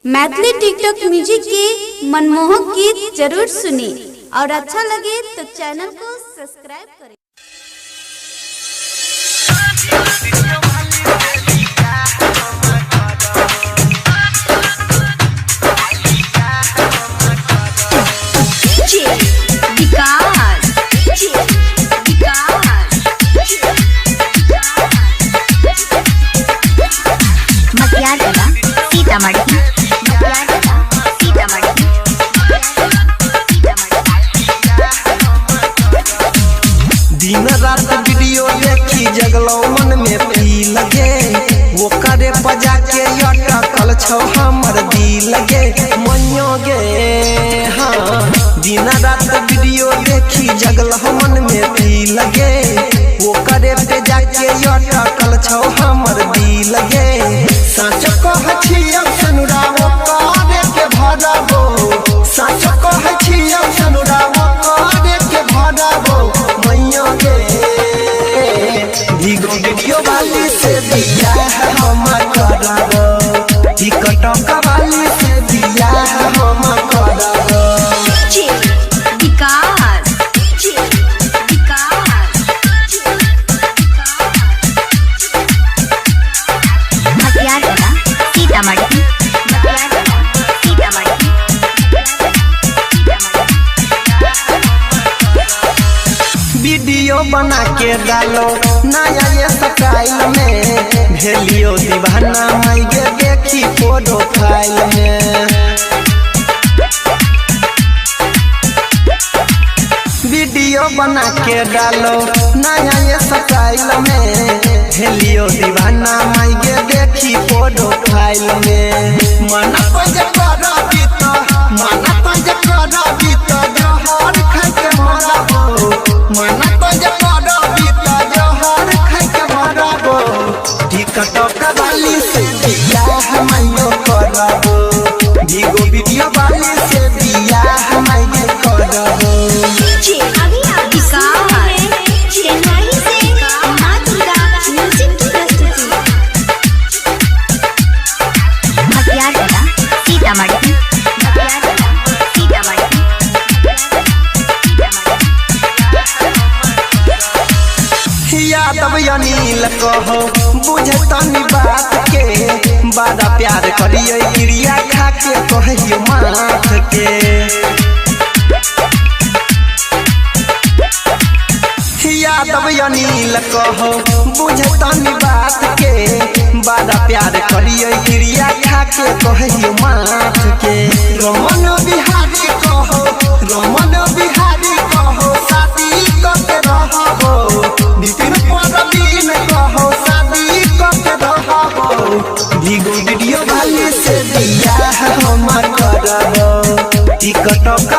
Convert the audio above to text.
Maithili TikTok music के मनमोहक गीत जरूर सुने और अच्छा लगे तो चैनल को सब्सक्राइब करें। दिन रात वीडियो देखी जगलो मन में पी लगे वो करे बजा के अटकल छौ हमर दिल लगे मनियो गे। हाँ दिन रात वीडियो देखी जगलो मन में पी लगे वो करे बजा के अटकल छौ हमर दिल लगे। सच कह छियौ सनुराओ करे के भरबो, सच कह छियौ सनुराओ करे के भरबो मैया गे। वीडियो वाली से दिया है हम करबो, टिकटॉक वाली से दिया है हम करबो। वीडियो बना के डालो नया ये स्टाइल में, भेलियो दीवाना माइगे देखी फोटो फाइल में। वीडियो बना के डालो नया ये स्टाइल में, भेलियो दीवाना माइगे देखी फोटो फाइल में। मना पंज करबी तो मना पंज करबी तो जहर खाइ के मरबो, मना पंज करबी तो जहर खाइ के मरबो। टिकटॉक वाली से दिया है मैयो करबो, वीडियो वाली से दिया है मैयो करबो। यादव अनिल कहो बुझे तनी बात के, बड़ा प्यार करिए क्रिया खा के कहियो माथ के। यादव अनिल कहो बुझे तनी बात के, बड़ा प्यार करिए क्रिया खा के कहियो माथ के। रमन बिहारी कहो, रमन बिहारी कहो शादी करके रहबो, नितिन परवीन कहो शादी करके रहबो। वीडियो वाली से दिया है हम करबो, टिकटॉक